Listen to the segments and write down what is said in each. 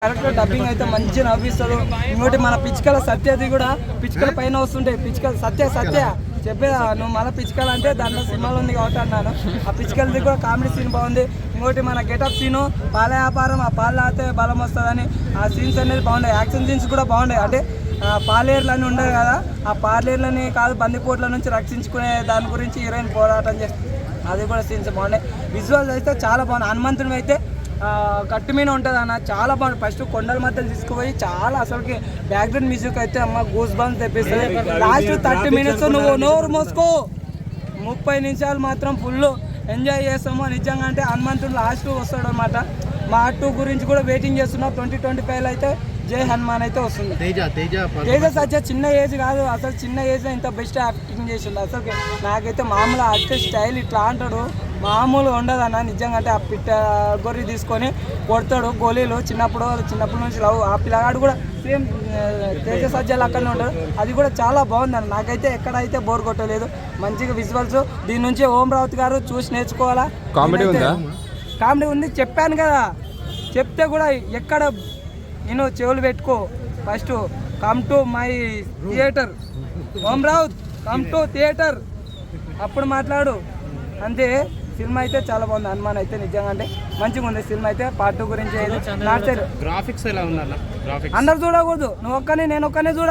Character dubbing అయితే మంచిగా నవ్విస్తాడు. ఇంకోటి మన పిచ్చుకల సత్యది కూడా పిచ్చుకల పైన వస్తుంటాయి. పిచ్చుకల సత్య చెప్పేదా నువ్వు మళ్ళీ పిచ్చుకలు అంటే దాంట్లో సినిమాలో ఉంది కాబట్టి అన్నాను. ఆ పిచ్చుకలది కూడా కామెడీ సీన్ బాగుంది. ఇంకోటి మన గెటప్ సీను పాల వ్యాపారం, ఆ పాలు తాగితే బలం వస్తుందని ఆ సీన్స్ అనేది బాగున్నాయి. యాక్షన్ సీన్స్ కూడా బాగున్నాయి. అంటే పాలేర్లు అని ఉండదు కదా, ఆ పాలేర్లని కాదు బందిపోట్ల నుంచి రక్షించుకునే దాని గురించి హీరోయిన్ పోరాటం చేస్తుంది. అది కూడా సీన్స్ బాగున్నాయి. విజువల్స్ అయితే చాలా బాగున్నాయి. హనుమంతుడు అయితే కట్టు మీద ఉంటుంది అన్న, చాలా బాగుంది. ఫస్ట్ కొండల మధ్యలో తీసుకుపోయి చాలా అసలుకి బ్యాక్గ్రౌండ్ మ్యూజిక్ అయితే అమ్మ గూస్ బంప్స్ తెప్పిస్తుంది. లాస్ట్ 30 మినిట్స్ నువ్వు నోరు మోసుకో, 30 నిమిషాలు మాత్రం ఫుల్ ఎంజాయ్ చేస్తాము నిజంగా. అంటే హనుమంతుడు లాస్ట్ వస్తాడు అనమాట. మా 2 గురించి కూడా వెయిటింగ్ చేస్తున్నాం. 2025లో అయితే జై హనుమాన్ అయితే వస్తుంది. తేజ సత్య చిన్న ఏజ్ కాదు అసలు, చిన్న ఏజ్లో ఇంత బెస్ట్ యాక్టింగ్ చేసిండు అసలు. నాకైతే మామూలు యాక్టర్ స్టైల్ ఇట్లా అంటాడు మామూలు ఉండదు అన్న నిజంగా. అంటే ఆ పిట్ట గొర్రె తీసుకొని కొడతాడు గోళీలు. చిన్నప్పటి నుంచి లవ్. ఆ పిల్లగాడు కూడా సేమ్ తేజ సజ్జలు అక్కడనే ఉంటాడు. అది కూడా చాలా బాగుందన్న. నాకైతే ఎక్కడైతే బోర్ కొట్టలేదు. మంచిగా విజువల్స్. దీని నుంచి ఓం రావుత్ గారు చూసి నేర్చుకోవాలా. కామెడీ ఉంది చెప్పాను కదా. చెప్తే కూడా ఎక్కడ నేను చెవులు పెట్టుకో. First come to my theatre, Om Raut come to theatre, అప్పుడు మాట్లాడు అంతే. సినిమా అయితే చాలా బాగుంది. హనుమాన్ అయితే నిజంగా అంటే మంచిగా ఉంది. సినిమా అయితే పార్ట్ 2 గురించి గ్రాఫిక్స్ ఎలా ఉన్నారు? అందరు చూడకూడదు, నువ్వు ఒక్కనే నేను ఒక్కనే చూడ.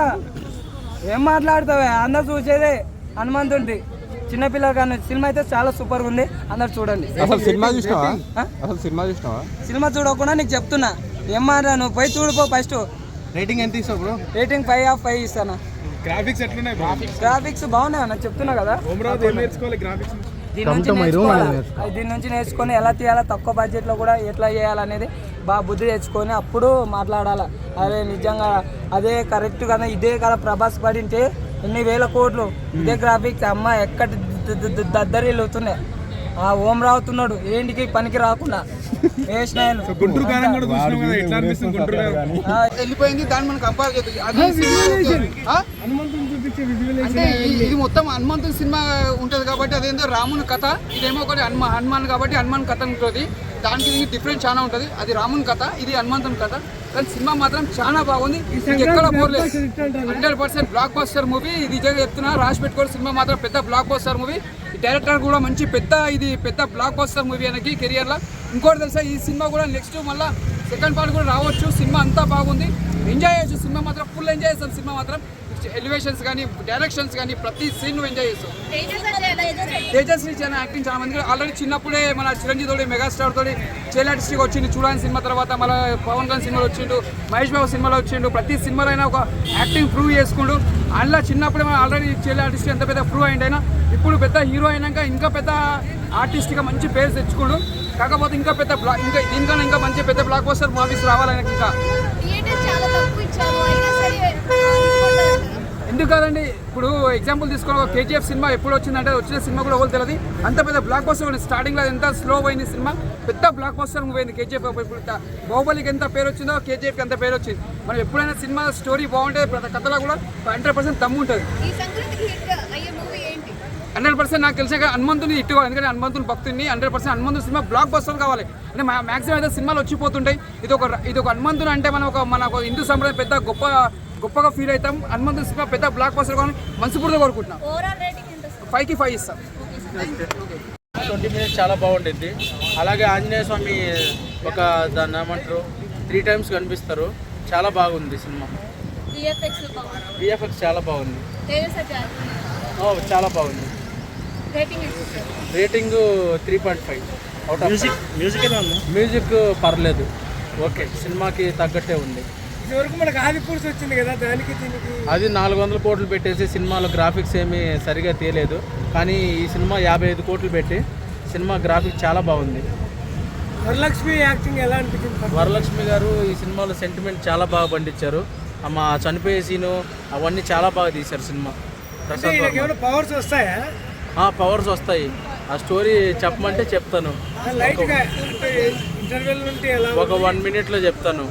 ఏం మాట్లాడతావే, అందరు చూసేదే హనుమంతుడి చిన్నపిల్లలు కానీ. సినిమా అయితే చాలా సూపర్గా ఉంది, అందరు చూడండి. సినిమా చూడకుండా నీకు చెప్తున్నా. ఏం మాట్లా నువ్వు పోయి చూడిపో. ఫస్ట్ రేటింగ్ ఎంత ఇస్తావు బ్రో? రేటింగ్ 5/5 ఇస్తాను. గ్రాఫిక్స్ ఎట్లున్నాయి? గ్రాఫిక్స్ బాగున్నాయి అన్న, చెప్తున్నా కదా. దీని నుంచి నేర్చుకొని ఎలా తీయాలా, తక్కువ బడ్జెట్లో కూడా ఎట్లా చేయాలనేది బాగా బుద్ధి తెచ్చుకొని అప్పుడు మాట్లాడాలి. అదే నిజంగా అదే కరెక్ట్ కదా, ఇదే కదా ప్రభాస్ పడింటే ఎన్ని వేల కోట్లు, ఇదే గ్రాఫిక్స్ అమ్మ ఎక్కడ దద్దరిల్లు అవుతున్నాయి. ఆ ఓం రావుతున్నాడు ఏంటికి పనికి రాకుండా వెళ్ళిపోయింది. దాన్ని మనం కంపేర్ చేద్దాం. ఇది మొత్తం హనుమంతుని సినిమా ఉంటుంది కాబట్టి అదేందో రాముని కథ, ఇదేమో ఒకటి హనుమాన్ కాబట్టి హనుమాన్ కథ ఉంటుంది. దానికి డిఫరెన్స్ చాలా ఉంటుంది. అది రాముని కథ, ఇది హనుమంతుని కథ. కానీ సినిమా మాత్రం చాలా బాగుంది. ఎక్కడ పోలేదు. 100% బ్లాక్ బస్టర్ మూవీ. ఇది నిజంగా చెప్తున్నా, రాసి పెట్టుకోవాలి. సినిమా మాత్రం పెద్ద బ్లాక్ బస్టర్ మూవీ. డైరెక్టర్ కూడా మంచి పెద్ద బ్లాక్ బస్టర్ మూవీ ఆయనకి కెరియర్లో. ఇంకోటి తెలుసా, ఈ సినిమా కూడా నెక్స్ట్ మళ్ళీ సెకండ్ పార్ట్ కూడా రావచ్చు. సినిమా అంతా బాగుంది, ఎంజాయ్ చేయొచ్చు. సినిమా మాత్రం ఫుల్ ఎంజాయ్ చేస్తాం. సినిమా మాత్రం ఎలివేషన్స్ కానీ డైరెక్షన్స్ కానీ ప్రతి సీన్ ఎంజాయ్ చేస్తాం. తేజస్వి చాలా యాక్టింగ్ చాలా మంది ఆల్రెడీ చిన్నప్పుడే మన చిరంజీవి తోటి మెగాస్టార్ తోటి చైల్డ్ ఆర్టిస్ట్గా వచ్చిండు. చూడాలని సినిమా తర్వాత మళ్ళీ పవన్ కళ్యాణ్ సినిమాలో వచ్చిండు, మహేష్ బాబు సినిమాలో వచ్చిండు. ప్రతి సినిమాలో అయినా ఒక యాక్టింగ్ ప్రూవ్ చేసుకుంటూ అందులో చిన్నప్పుడే ఆల్రెడీ చైల్డ్ ఆర్టిస్ట్ ఎంత పెద్ద ప్రూవ్ అయింది. అయినా ఇప్పుడు పెద్ద హీరో అయినాక ఇంకా పెద్ద ఆర్టిస్ట్గా మంచి పేరు తెచ్చుకోండు. కాకపోతే ఇంకా పెద్ద ఇంకా దీనికన్నా ఇంకా మంచి పెద్ద బ్లాక్ బస్టర్ మూవీస్ రావాలి ఆయనకి. ఇంకా ఎందుకు కాదండి, ఇప్పుడు ఎగ్జాంపుల్ తీసుకుని కేజీఎఫ్ సినిమా ఎప్పుడు వచ్చిందంటే వచ్చిన సినిమా కూడా ఎవరు తెలియదు. అంత పెద్ద బ్లాక్ బస్టర్ స్టార్టింగ్లో ఎంత స్లో అయింది సినిమా, పెద్ద బ్లాక్ బస్టర్ మూవీ అయింది కేజీఎఫ్. ఇప్పుడు బాహుబలికి ఎంత పేరు వచ్చిందో కేజీఎఫ్కి ఎంత పేరు వచ్చింది. మనం ఎప్పుడైనా సినిమా స్టోరీ బాగుంటుంది, ప్రతి కథలో కూడా 100% దమ్ము ఉంటుంది. 100% నాకు తెలిసాక హనుమంతుని హిట్ కావాలి. ఎందుకంటే హనుమంతుని భక్తుని 100% హనుమంతుని సినిమా బ్లాక్ బస్టర్ కావాలి. అంటే మ్యాక్సిమం అయితే సినిమాలు వచ్చిపోతుంటాయి. ఇది ఒక హనుమంతుని అంటే మన హిందూ సంప్రదాయం పెద్ద గొప్పగా ఫీల్ అవుతాం. హనుమంతుని సినిమా పెద్ద బ్లాక్ బస్టర్ కావాలని మనస్ఫూర్తిగా కోరుకుంటున్నాం. 5కి 5 ఇస్తాం. 20 minutes చాలా బాగుంటుంది. అలాగే ఆంజనేయ స్వామి దాన్ని ఏమంటారు 3 times కనిపిస్తారు. చాలా బాగుంది సినిమా. విఎఫ్ఎక్స్ చాలా బాగుంది. చాలా బాగుంది. Rating 3.5 out of 5. మ్యూజిక్ పర్లేదు, ఓకే, సినిమాకి తగ్గట్టే ఉంది. అది 400 కోట్లు పెట్టేసి సినిమాలో గ్రాఫిక్స్ ఏమీ సరిగా తీయలేదు. కానీ ఈ సినిమా 55 కోట్లు పెట్టి సినిమా గ్రాఫిక్స్ చాలా బాగుంది. వరలక్ష్మి యాక్టింగ్ ఎలా అనిపించింది? వరలక్ష్మి గారు ఈ సినిమాలో సెంటిమెంట్ చాలా బాగా పండించారు. మా చనిపోయే సీను అవన్నీ చాలా బాగా తీశారు సినిమా. పవర్స్ వస్తాయా? పవర్స్ వస్తాయి. ఆ స్టోరీ చెప్పమంటే చెప్తాను. ఒక 1 minute చెప్తాను.